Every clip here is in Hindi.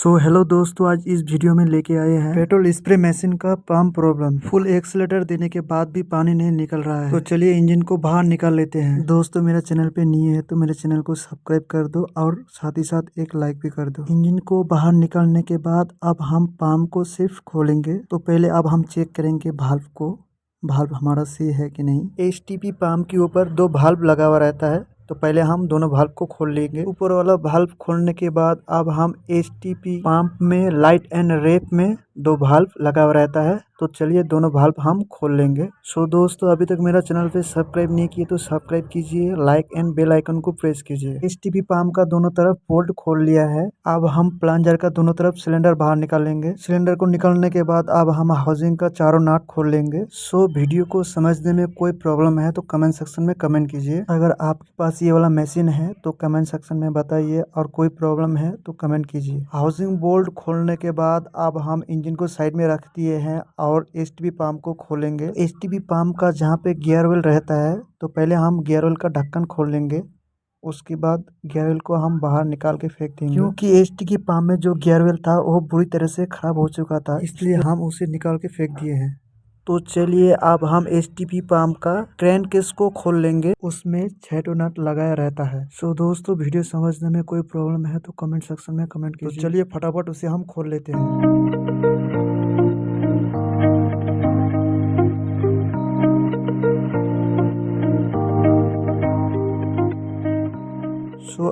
हेलो दोस्तों, आज इस वीडियो में लेके आए हैं पेट्रोल स्प्रे मशीन का पंप प्रॉब्लम। फुल एक्सीलेटर देने के बाद भी पानी नहीं निकल रहा है। तो चलिए इंजन को बाहर निकाल लेते हैं। दोस्तों, मेरे चैनल पे नए है तो मेरे चैनल को सब्सक्राइब कर दो और साथ ही साथ एक लाइक भी कर दो। इंजन को बाहर निकालने के बाद अब हम पंप को सिर्फ खोलेंगे। तो पहले अब हम चेक करेंगे भाल्व को, भाल्व हमारा सही है कि नहीं। एसटीपी पंप के ऊपर दो भाल्व लगा हुआ रहता है, तो पहले हम दोनों भाल्व को खोल लेंगे। ऊपर वाला भाल्व खोलने के बाद अब हम एसटीपी पंप में लाइट एंड रेप में दो भाल्व लगा हुआ रहता है। तो चलिए दोनों भाल्व हम खोल लेंगे। दोस्तों, अभी तक मेरा चैनल पे सब्सक्राइब नहीं किए तो सब्सक्राइब कीजिए, लाइक एंड बेल आइकन को प्रेस कीजिए। एसटीपी पंप का दोनों तरफ बोल्ट खोल लिया है। अब हम प्लंजर का दोनों तरफ सिलेंडर बाहर निकालेंगे। सिलेंडर को निकालने के बाद अब हम हाउसिंग का चारों नाट खोल लेंगे। वीडियो को समझने में कोई प्रॉब्लम है तो कमेंट सेक्शन में कमेंट कीजिए। अगर आपके पास ये वाला मशीन है तो कमेंट सेक्शन में बताइए, और कोई प्रॉब्लम है तो कमेंट कीजिए। हाउसिंग बोल्ट खोलने के बाद अब हम इंजन को साइड में रख दिए हैं और एसटीपी पंप को खोलेंगे। एसटीपी पंप का जहाँ पे गियर व्हील रहता है, तो पहले हम गियर व्हील का ढक्कन खोल लेंगे। उसके बाद गियर व्हील को हम बाहर निकाल के फेंक देंगे, क्योंकि एसटीपी पंप में जो गियर व्हील था वो बुरी तरह से खराब हो चुका था, इसलिए हम उसे निकाल के फेंक दिए हैं। तो चलिए अब हम एसटीपी पंप का क्रैंक केस को खोल लेंगे। उसमें 6 नट लगाया रहता है। दोस्तों, वीडियो समझने में कोई प्रॉब्लम है तो कमेंट सेक्शन में कमेंट कीजिए। तो चलिए फटाफट उसे हम खोल लेते हैं।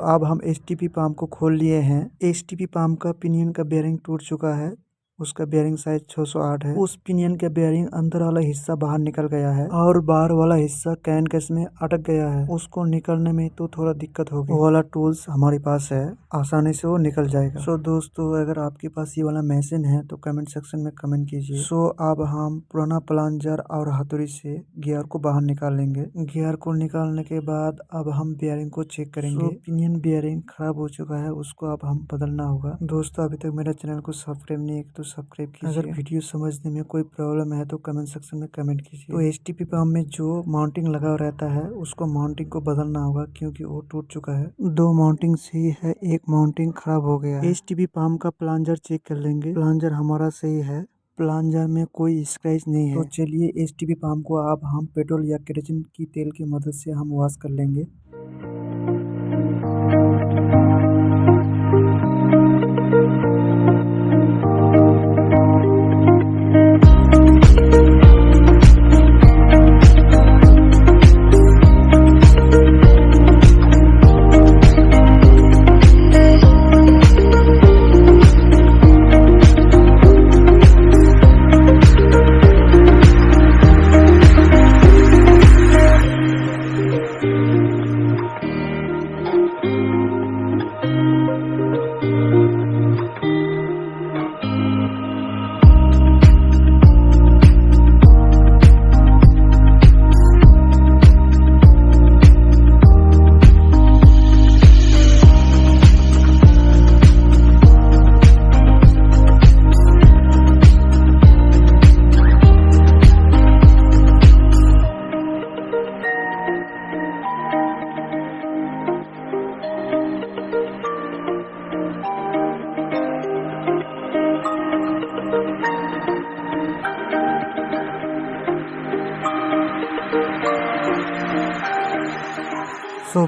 अब हम एसटीपी पंप को खोल लिए हैं। एसटीपी पंप का पिनियन का बेयरिंग टूट चुका है। उसका बेयरिंग साइज 608 है। उस पिनियन का बेयरिंग अंदर वाला हिस्सा बाहर निकल गया है और बाहर वाला हिस्सा कैन केस में अटक गया है। उसको निकलने में तो थोड़ा दिक्कत होगी। वो वाला टूल्स हमारे पास है, आसानी से वो निकल जाएगा। दोस्तों, अगर आपके पास ये वाला मशीन है तो कमेंट सेक्शन में कमेंट कीजिए। अब हम पुराना प्लंजर और हथौड़ी से गियर को बाहर निकाल लेंगे। गियर को निकालने के बाद अब हम बेयरिंग को चेक करेंगे। पिनियन बेयरिंग खराब हो चुका है, उसको अब हम बदलना होगा। दोस्तों, अभी तक मेरे चैनल को सब्सक्राइब नहीं है तो सब्सक्राइब कीजिए। अगर वीडियो समझने में कोई प्रॉब्लम है तो कमेंट सेक्शन में कमेंट कीजिए। तो एसटीपी पंप में जो माउंटिंग लगा रहता है उसको माउंटिंग को बदलना होगा, क्योंकि वो टूट चुका है। दो माउंटिंग सही है, एक माउंटिंग खराब हो गया है। एसटीपी पंप का प्लंजर चेक कर लेंगे। प्लंजर हमारा सही है, प्लंजर में कोई स्क्रैच नहीं है। तो चलिए एसटीपी पंप को अब हम पेट्रोल या केरोसिन की तेल की मदद से हम वॉश कर लेंगे।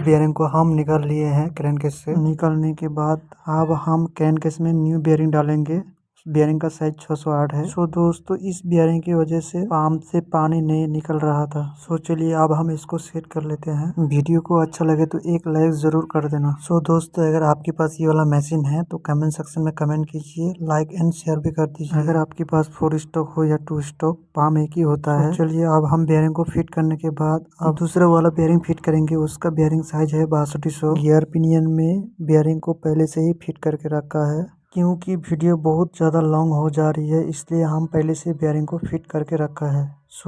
बेयरिंग को हम निकाल लिए हैं क्रैंक केस से। निकालने के बाद अब हम क्रैंक केस में न्यू बेयरिंग डालेंगे। बेयरिंग का साइज 608 है। दोस्तों, इस बेयरिंग की वजह से पंप से पानी नहीं निकल रहा था। चलिए अब हम इसको सेट कर लेते हैं। वीडियो को अच्छा लगे तो एक लाइक जरूर कर देना। दोस्तों, अगर आपके पास ये वाला मशीन है तो कमेंट सेक्शन में कमेंट कीजिए, लाइक एंड शेयर भी कर दीजिए। अगर आपके पास 4 स्टॉक हो या 2 स्टॉक, पंप एक ही होता है। चलिए अब हम बेयरिंग को फिट करने के बाद अब दूसरा वाला बेयरिंग फिट करेंगे। उसका बेयरिंग साइज है 6200। गियर पिनियन में बेयरिंग को पहले से ही फिट करके रखा है। क्योंकि वीडियो बहुत ज़्यादा लॉन्ग हो जा रही है, इसलिए हम पहले से बेयरिंग को फिट करके रखा है।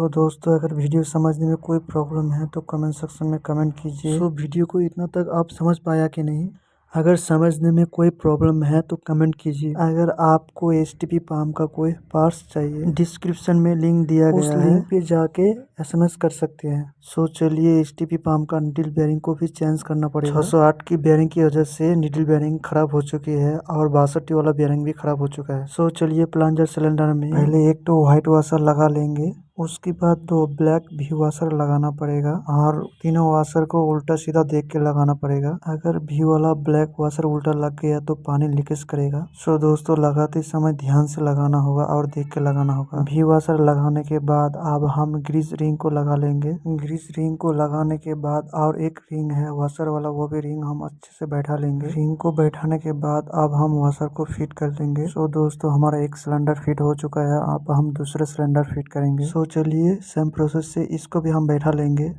दोस्तों, अगर वीडियो समझने में कोई प्रॉब्लम है तो कमेंट सेक्शन में कमेंट कीजिए। वीडियो को इतना तक आप समझ पाया कि नहीं। अगर समझने में कोई प्रॉब्लम है तो कमेंट कीजिए। अगर आपको एसटीपी पंप का कोई पार्ट्स चाहिए, डिस्क्रिप्शन में लिंक दिया गया है, उस लिंक पे जाके एसएमएस कर सकते हैं। सो चलिए, एसटीपी पंप का नीडल बेयरिंग को भी चेंज करना पड़ेगा। 608 की बेयरिंग की वजह से नीडल बेयरिंग खराब हो चुकी है और 62 वाला बेयरिंग भी खराब हो चुका है। सो चलिए, प्लंजर सिलेंडर में पहले एक तो व्हाइट वाशर लगा लेंगे, उसके बाद 2 ब्लैक भी वाशर लगाना पड़ेगा और तीनों वाशर को उल्टा सीधा देख के लगाना पड़ेगा। अगर भी वाला ब्लैक वाशर उल्टा लग गया तो पानी लीकेज करेगा। सो दोस्तों, लगाते समय ध्यान से लगाना होगा और देख के लगाना होगा। भी वाशर लगाने के बाद अब हम ग्रीस रिंग को लगा लेंगे। ग्रीस रिंग को लगाने के बाद और एक रिंग है वाशर वाला, वो भी रिंग हम अच्छे से बैठा लेंगे। रिंग को बैठाने के बाद अब हम वाशर को फिट कर देंगे। सो दोस्तों, हमारा एक सिलेंडर फिट हो चुका है। अब हम दूसरे सिलेंडर फिट करेंगे। तो चलिए, सेम प्रोसेस से इसको भी हम बैठा लेंगे।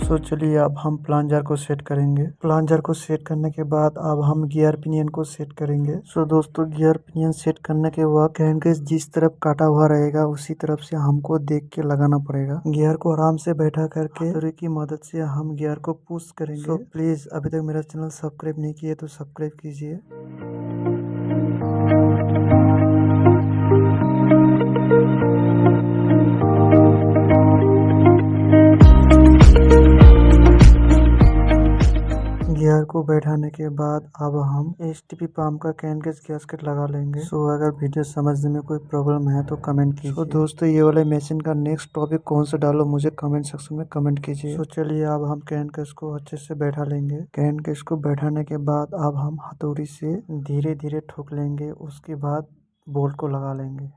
तो चलिए, अब हम प्लंजर को सेट करेंगे। प्लंजर को सेट करने के बाद अब हम गियर पिनियन को सेट करेंगे। सो दोस्तों, गियर पिनियन सेट करने के बाद क्रैंकेस जिस तरफ काटा हुआ रहेगा उसी तरफ से हमको देख के लगाना पड़ेगा। गियर को आराम से बैठा करके हथौड़ी की मदद से हम गियर को पुश करेंगे। सो प्लीज, अभी तक मेरा चैनल सब्सक्राइब नहीं किया तो सब्सक्राइब कीजिए। गियर को बैठाने के बाद अब हम एसटीपी पंप का क्रैंकेस गैस्केट लगा लेंगे। सो अगर वीडियो समझने में कोई प्रॉब्लम है तो कमेंट कीजिए। तो दोस्तों, ये वाले मशीन का नेक्स्ट टॉपिक कौन सा डालो मुझे कमेंट सेक्शन में कमेंट कीजिए। तो चलिए, अब हम क्रैंकेस को अच्छे से बैठा लेंगे। क्रैंकेस को बैठाने के बाद अब हम हथौड़ी से धीरे धीरे ठोक लेंगे। उसके बाद बोल्ट को लगा लेंगे।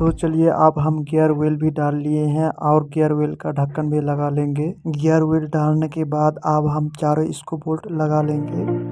तो चलिए, अब हम गियर व्हील भी डाल लिए हैं और गियर व्हील का ढक्कन भी लगा लेंगे। गियर व्हील डालने के बाद अब हम चारों स्क्रू बोल्ट लगा लेंगे।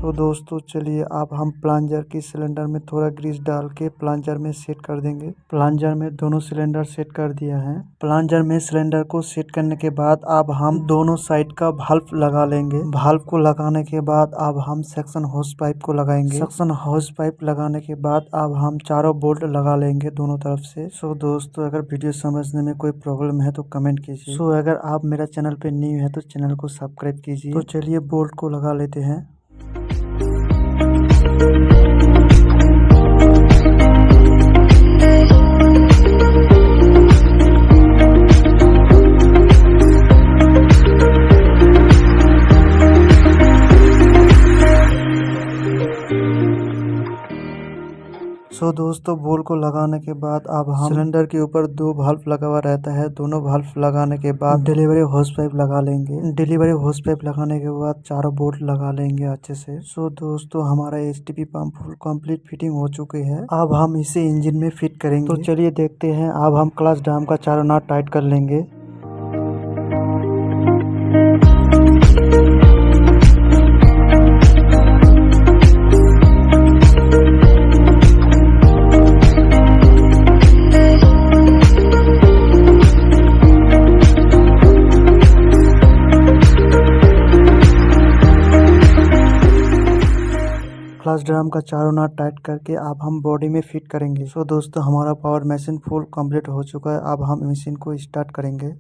तो दोस्तों, चलिए, अब हम प्लंजर की सिलेंडर में थोड़ा ग्रीस डाल के प्लंजर में सेट कर देंगे। प्लंजर में दोनों सिलेंडर सेट कर दिया है। प्लंजर में सिलेंडर को सेट करने के बाद अब हम दोनों साइड का वाल्व लगा लेंगे। वाल्व को लगाने के बाद अब हम सेक्शन होस पाइप को लगाएंगे। सेक्शन होस पाइप लगाने के बाद अब हम चारों बोल्ट लगा लेंगे दोनों तरफ से। सो दोस्तों, अगर वीडियो समझने में कोई प्रॉब्लम है तो कमेंट कीजिए। सो अगर आप मेरा चैनल पे न्यू है तो चैनल को सब्सक्राइब कीजिए। तो चलिए, बोल्ट को लगा लेते हैं। सो दोस्तों, बोल्ट को लगाने के बाद अब हम सिलेंडर के ऊपर 2 वाल्व लगा हुआ रहता है। दोनों वाल्व लगाने के बाद डिलीवरी होस पाइप लगा लेंगे। डिलीवरी होस पाइप लगाने के बाद चारों बोल्ट लगा लेंगे अच्छे से। सो दोस्तों, हमारा STP pump full complete fitting हो चुकी है। अब हम इसे इंजन में फिट करेंगे। तो चलिए देखते हैं। अब हम क्लच ड्रम का चारों नट टाइट कर लेंगे। एक्सॉस्ट ड्रम का चारों नट टाइट करके अब हम बॉडी में फिट करेंगे। दोस्तों हमारा पावर मशीन फुल कंप्लीट हो चुका है। अब हम मशीन को स्टार्ट करेंगे।